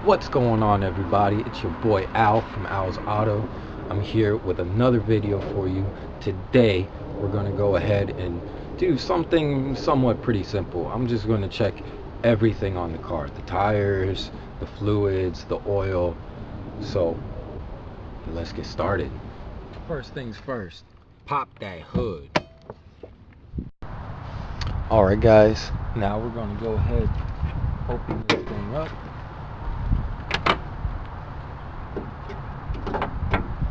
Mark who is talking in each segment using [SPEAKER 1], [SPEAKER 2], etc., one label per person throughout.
[SPEAKER 1] What's going on, everybody? It's your boy Al from Al's Auto. I'm here with another video for you. Today we're going to go ahead and do something somewhat pretty simple. I'm just going to check everything on the car, the tires, the fluids, the oil. So let's get started. First things first, pop that hood. Alright guys, now we're going to go ahead, open this thing up.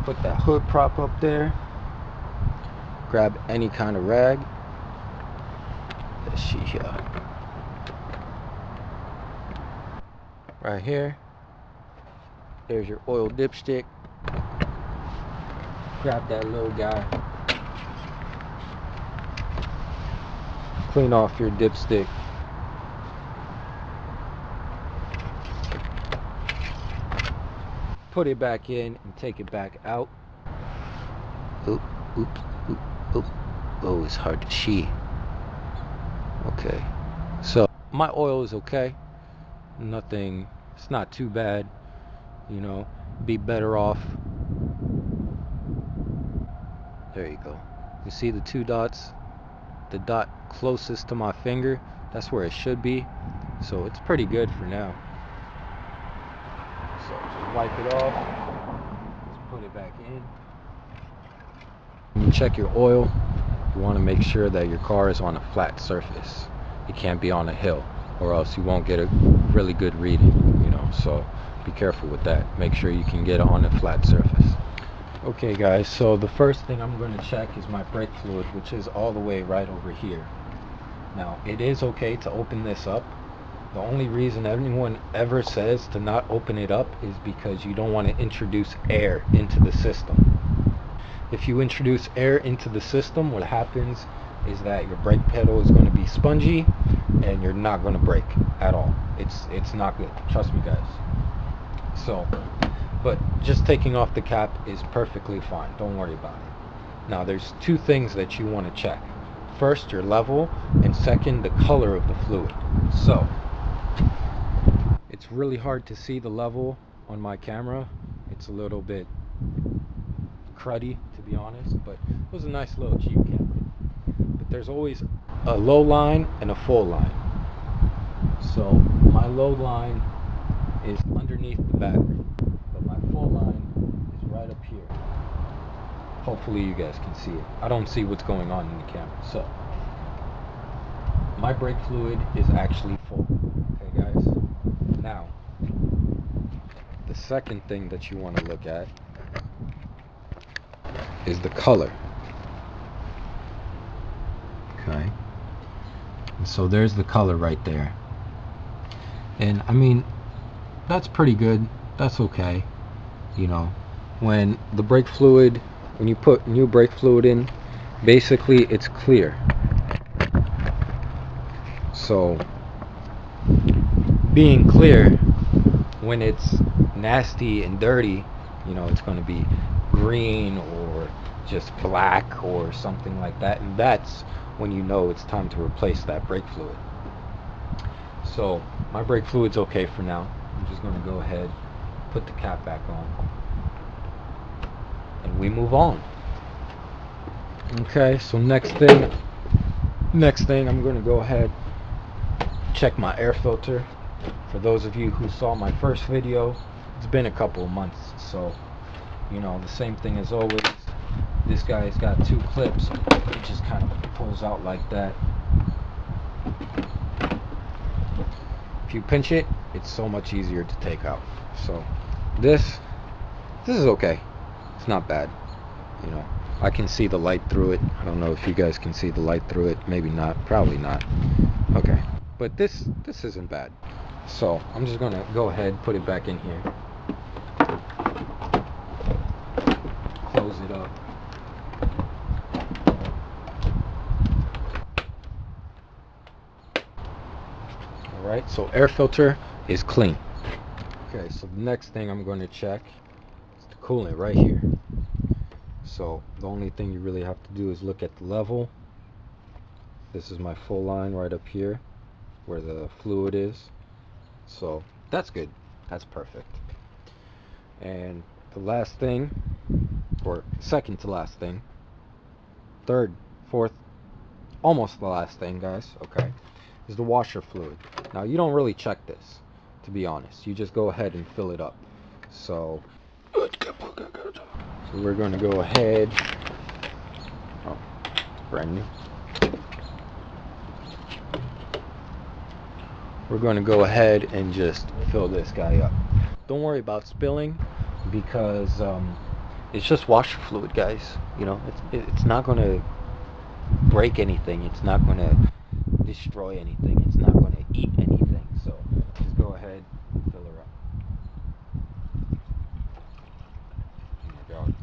[SPEAKER 1] Put that hood prop up there. Grab any kind of rag. Let's see here. Right here. There's your oil dipstick. Grab that little guy. Clean off your dipstick. Put it back in and take it back out. Oop, oop, oop, oop. Oh, it's hard to see. Okay, so my oil is okay. Nothing, it's not too bad. You know, be better off. There you go. You see the two dots? The dot closest to my finger, that's where it should be. So it's pretty good for now. So just wipe it off. Let's put it back in. When you check your oil, you want to make sure that your car is on a flat surface. It can't be on a hill, or else you won't get a really good reading, you know. So be careful with that. Make sure you can get it on a flat surface. Okay guys, so the first thing I'm going to check is my brake fluid, which is all the way right over here. Now, it is okay to open this up. The only reason anyone ever says to not open it up is because you don't want to introduce air into the system. If you introduce air into the system, what happens is that your brake pedal is going to be spongy and you're not going to brake at all. It's not good. Trust me, guys. So, but just taking off the cap is perfectly fine. Don't worry about it. Now, there's two things that you want to check. First, your level, and second, the color of the fluid. So, it's really hard to see the level on my camera. It's a little bit cruddy, to be honest, but it was a nice little cheap camera. But there's always a low line and a full line. So my low line is underneath the battery, but my full line is right up here. Hopefully you guys can see it. I don't see what's going on in the camera. So my brake fluid is actually full. Okay guys, now the second thing that you want to look at is the color. Okay, and so there's the color right there, and I mean, that's pretty good. That's okay. You know, when the brake fluid, when you put new brake fluid in, basically it's clear. So being clear, when it's nasty and dirty, you know, it's going to be green or just black or something like that, and that's when you know it's time to replace that brake fluid. So my brake fluid's okay for now. I'm just going to go ahead, put the cap back on, and we move on. Okay, so next thing I'm going to go ahead, check my air filter. For those of you who saw my first video, it's been a couple of months, so you know, the same thing as always. This guy's got two clips. It just kind of pulls out like that. If you pinch it, it's so much easier to take out. So this is okay. It's not bad. You know, I can see the light through it. I don't know if you guys can see the light through it. Maybe not. Probably not. Okay, but this isn't bad. So I'm just gonna go ahead, put it back in here, close it up. Alright, so air filter is clean. Okay, so the next thing I'm going to check is the coolant right here. So the only thing you really have to do is look at the level. This is my full line right up here where the fluid is. So that's good. That's perfect. And the last thing, or second to last thing, third, fourth, almost the last thing, guys, okay, is the washer fluid. Now, you don't really check this, to be honest. You just go ahead and fill it up. So we're going to go ahead. Oh, brand new. We're going to go ahead and just fill this guy up. Don't worry about spilling, because it's just washer fluid, guys. You know, it's not going to break anything. It's not going to destroy anything. It's not going to eat anything. So just go ahead and fill her up. There you go.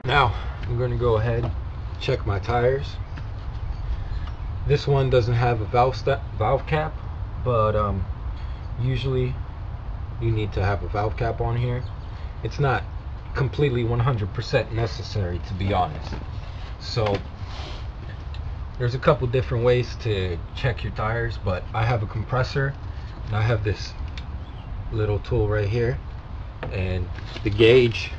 [SPEAKER 1] Now I'm going to go ahead, check my tires. This one doesn't have a valve cap, but usually you need to have a valve cap on here. It's not completely 100% necessary, to be honest. So there's a couple different ways to check your tires, but I have a compressor and I have this little tool right here, and the gauge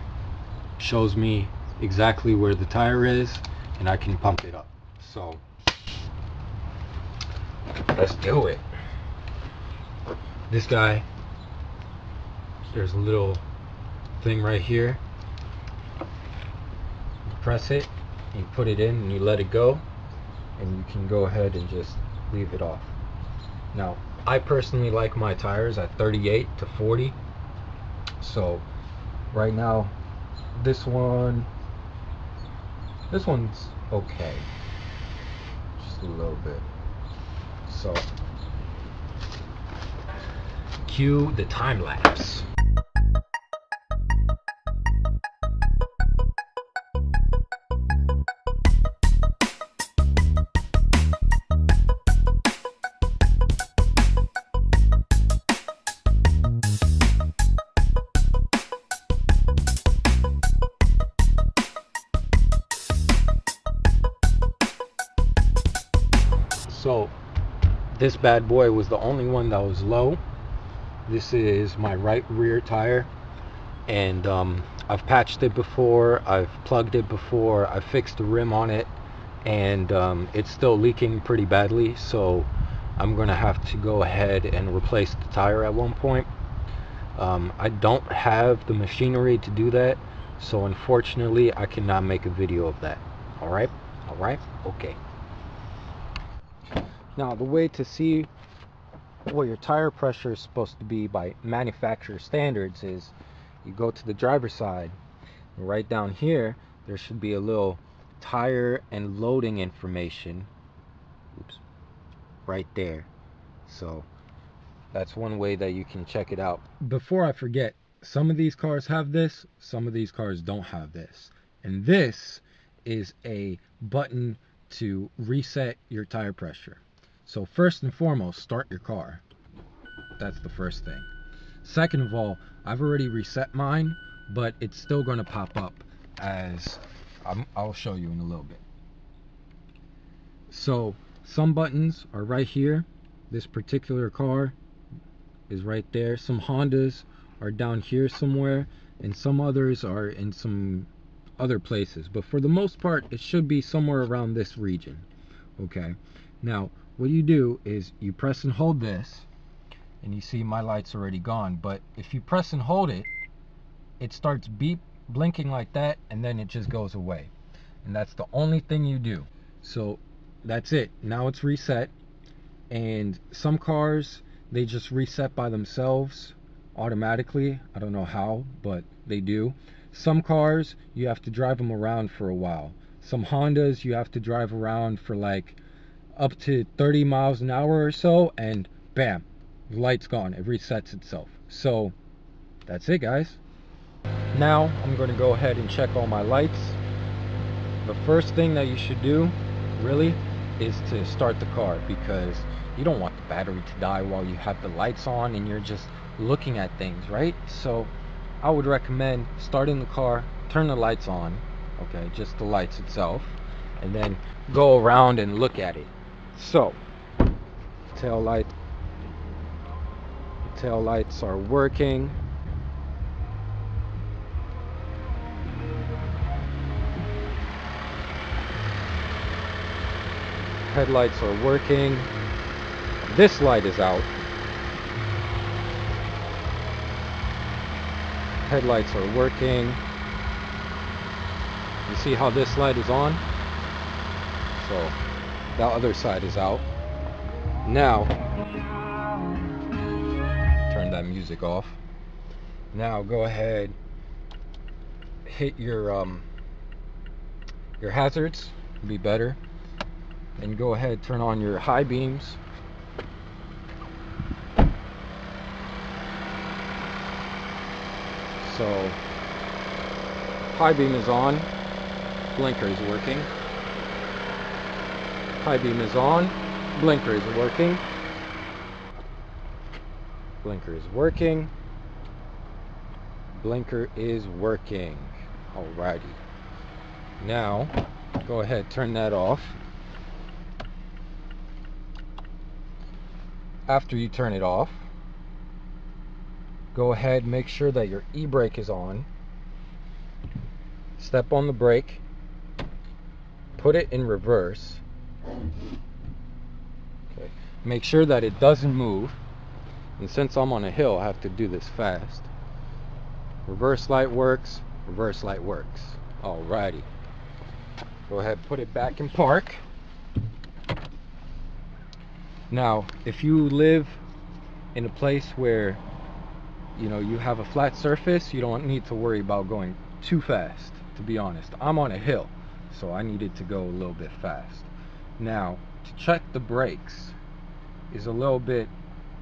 [SPEAKER 1] shows me exactly where the tire is, and I can pump it up. So let's do it. This guy, there's a little thing right here. You press it, you put it in, and you let it go, and you can go ahead and just leave it off. Now, I personally like my tires at 38 to 40. So right now, this one's okay, just a little bit. So cue the time lapse. So this bad boy was the only one that was low. This is my right rear tire, and I've patched it before, I've plugged it before, I've fixed the rim on it, and it's still leaking pretty badly. So I'm gonna have to go ahead and replace the tire at one point. I don't have the machinery to do that, so unfortunately I cannot make a video of that. Alright, okay. Now, the way to see what your tire pressure is supposed to be by manufacturer standards is you go to the driver's side, and right down here there should be a little tire and loading information. Oops, right there. So that's one way that you can check it out. Before I forget, some of these cars have this, some of these cars don't have this, and this is a button to reset your tire pressure. So first and foremost, start your car. That's the first thing. Second of all, I've already reset mine, but it's still going to pop up as I'll show you in a little bit. So some buttons are right here. This particular car is right there. Some Hondas are down here somewhere, and some others are in some other places, but for the most part it should be somewhere around this region. Okay, now what you do is you press and hold this, and you see my light's already gone, but if you press and hold it, it starts blinking like that, and then it just goes away. And that's the only thing you do. So that's it. Now it's reset. And some cars, they just reset by themselves automatically. I don't know how, but they do. Some cars, you have to drive them around for a while. Some Hondas, you have to drive around for like up to 30 miles an hour or so, and bam, the light's gone. It resets itself. So that's it, guys. Now I'm going to go ahead and check all my lights. The first thing that you should do, really, is to start the car, because you don't want the battery to die while you have the lights on and you're just looking at things, right? So I would recommend starting the car, turn the lights on, okay, just the lights itself, and then go around and look at it. So, tail lights are working. Headlights are working. This light is out. Headlights are working. You see how this light is on? So the other side is out. Now, turn that music off. Now go ahead, hit your hazards, be better. And go ahead, turn on your high beams. So high beam is on, blinker is working. High beam is on, blinker is working. Blinker is working. Blinker is working. Alrighty. Now, go ahead, turn that off. After you turn it off, go ahead, make sure that your e-brake is on. Step on the brake. Put it in reverse. Okay. Make sure that it doesn't move. And since I'm on a hill, I have to do this fast. Reverse light works. Reverse light works. Alrighty. Go ahead, put it back in park. Now, if you live in a place where you have a flat surface, you don't need to worry about going too fast, to be honest. I'm on a hill, so I needed to go a little bit fast. Now, to check the brakes is a little bit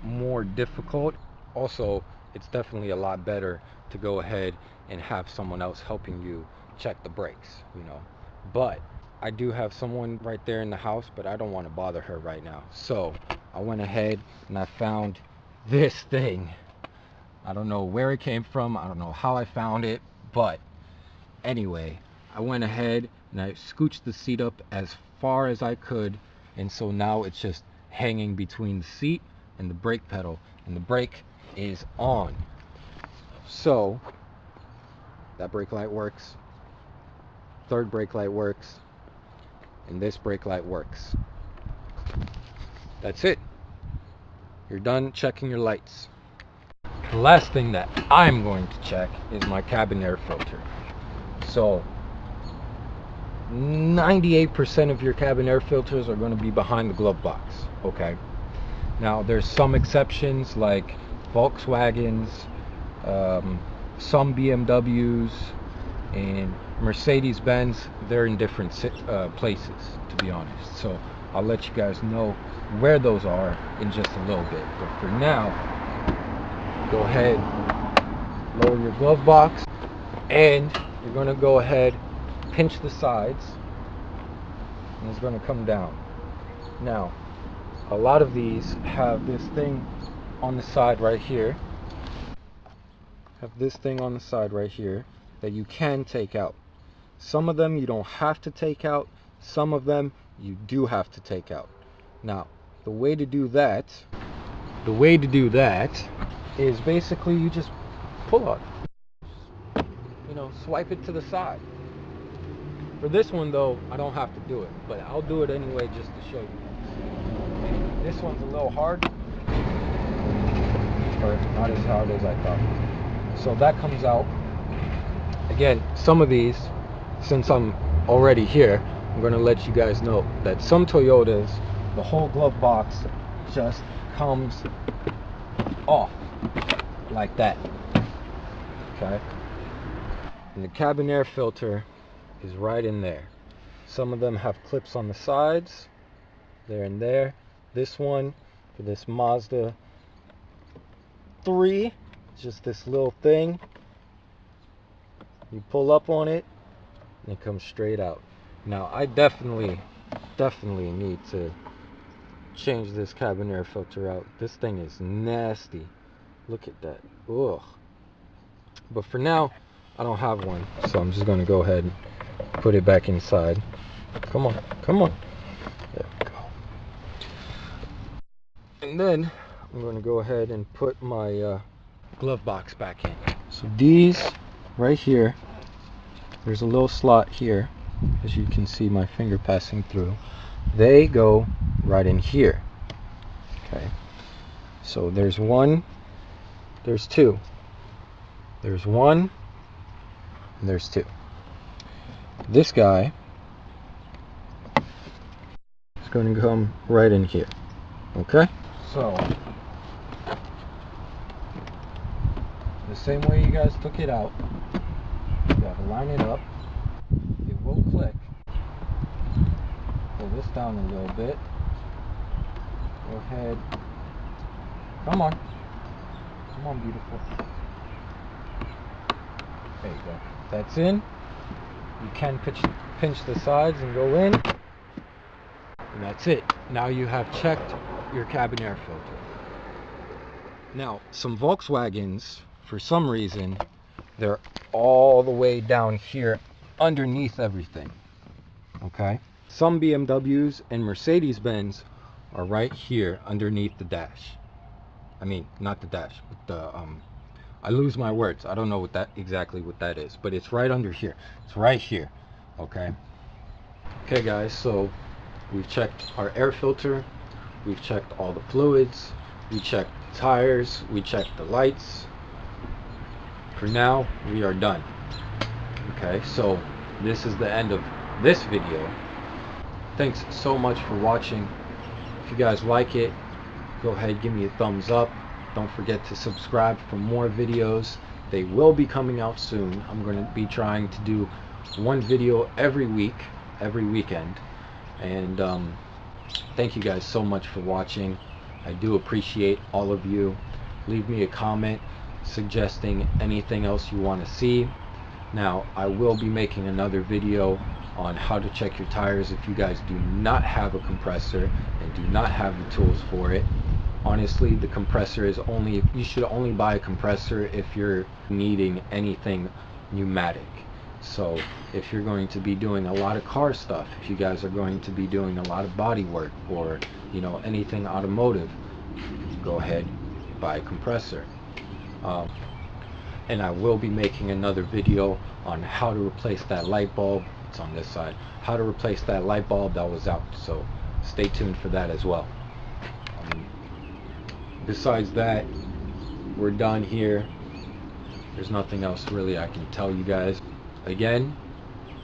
[SPEAKER 1] more difficult. Also, it's definitely a lot better to go ahead and have someone else helping you check the brakes, But I do have someone right there in the house, but I don't want to bother her right now. So I went ahead and I found this thing. I don't know where it came from. I don't know how I found it, but anyway, I went ahead and I scooched the seat up as far as I could, and so now it's just hanging between the seat and the brake pedal, and the brake is on. So that brake light works, third brake light works, and this brake light works. That's it. You're done checking your lights. The last thing that I'm going to check is my cabin air filter. So 98% of your cabin air filters are going to be behind the glove box. Okay. Now there's some exceptions like Volkswagens, some BMWs, and Mercedes-Benz. They're in different places, to be honest. So I'll let you guys know where those are in just a little bit. But for now, go ahead, lower your glove box, and you're going to go ahead, pinch the sides, and it's going to come down. Now, a lot of these have this thing on the side right here. That you can take out. Some of them you don't have to take out. Some of them you do have to take out. Now, the way to do that is basically you just pull it. Swipe it to the side. For this one though, I don't have to do it, but I'll do it anyway just to show you. And this one's a little hard, or not as hard as I thought. So that comes out. Again, some of these, since I'm already here, I'm going to let you guys know that some Toyotas, the whole glove box just comes off like that. Okay? And the cabin air filter is right in there. Some of them have clips on the sides. There and there. This one, for this Mazda 3, just this little thing. You pull up on it, and it comes straight out. Now, I definitely need to change this cabin air filter out. This thing is nasty. Look at that. Ugh. But for now, I don't have one, so I'm just going to go ahead and put it back inside. Come on, come on. There we go. And then I'm going to go ahead and put my glove box back in. So these right here, there's a little slot here, as you can see my finger passing through. They go right in here. Okay, so there's one, there's two, there's one, and there's two. This guy is going to come right in here. Okay, so the same way you guys took it out, you gotta line it up. It will click. Pull this down a little bit. Go ahead. Come on. Come on, beautiful. There you go. That's in. You can pinch the sides and go in. And that's it. Now you have checked your cabin air filter. Now, some Volkswagens, for some reason, they're all the way down here underneath everything. Okay? Some BMWs and Mercedes-Benz are right here underneath the dash. I mean, not the dash, but the I lose my words. I don't know what that exactly what that is, but it's right under here. It's right here. Okay. Okay, guys. So we've checked our air filter. We've checked all the fluids. We checked the tires. We checked the lights. For now, we are done. Okay. So this is the end of this video. Thanks so much for watching. If you guys like it, go ahead, give me a thumbs up. Don't forget to subscribe for more videos. They will be coming out soon. I'm going to be trying to do one video every week, every weekend. And thank you guys so much for watching. I do appreciate all of you. Leave me a comment suggesting anything else you want to see. Now, I will be making another video on how to check your tires if you guys do not have a compressor and do not have the tools for it. Honestly, the compressor is only, you should only buy a compressor if you're needing anything pneumatic. So if you're going to be doing a lot of car stuff, if you guys are going to be doing a lot of body work, or you know, anything automotive, go ahead, buy a compressor. And I will be making another video on how to replace that light bulb. It's on this side. How to replace that light bulb that was out. So stay tuned for that as well. Besides that, we're done here. There's nothing else really I can tell you guys. Again,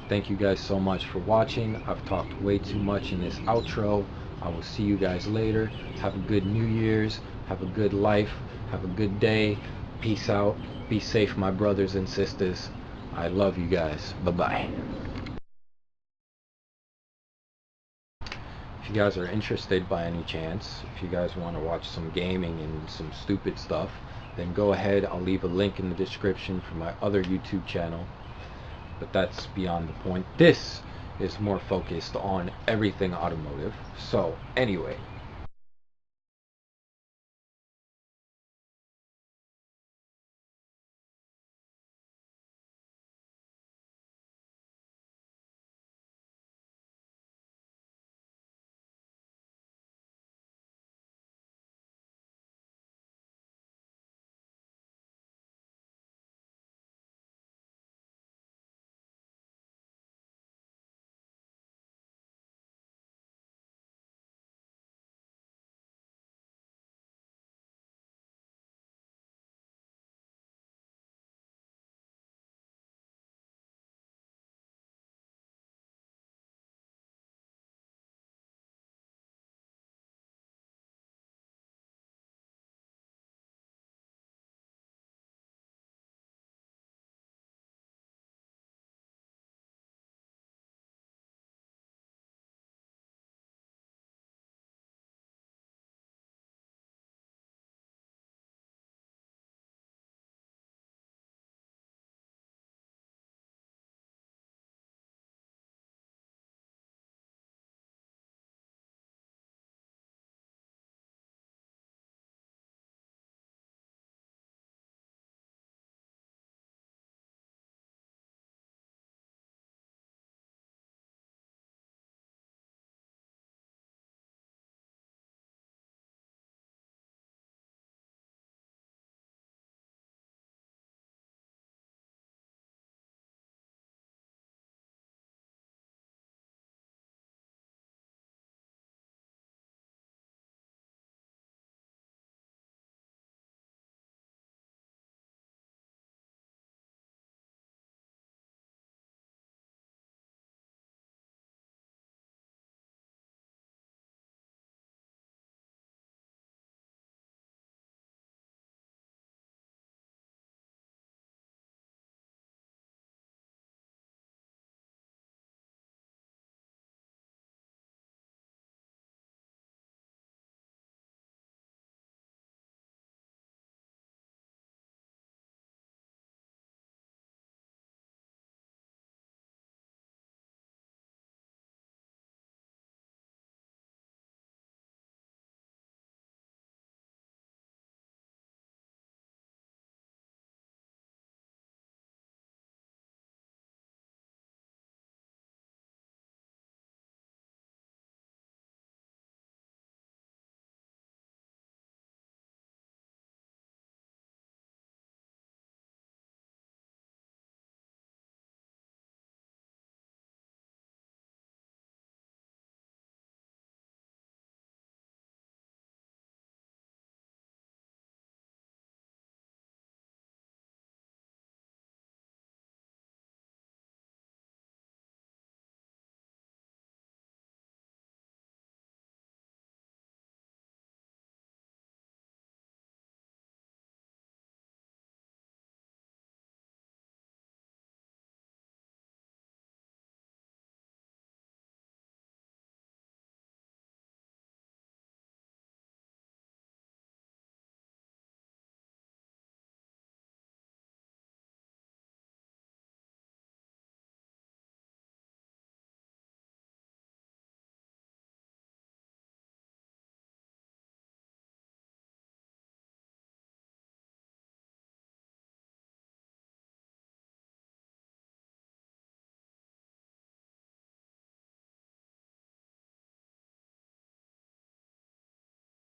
[SPEAKER 1] thank you guys so much for watching. I've talked way too much in this outro. I will see you guys later. Have a good New Year's. Have a good life. Have a good day. Peace out. Be safe, my brothers and sisters. I love you guys. Bye-bye. If you guys are interested by any chance, if you guys want to watch some gaming and some stupid stuff, then go ahead. I'll leave a link in the description for my other YouTube channel. But that's beyond the point. This is more focused on everything automotive. So anyway,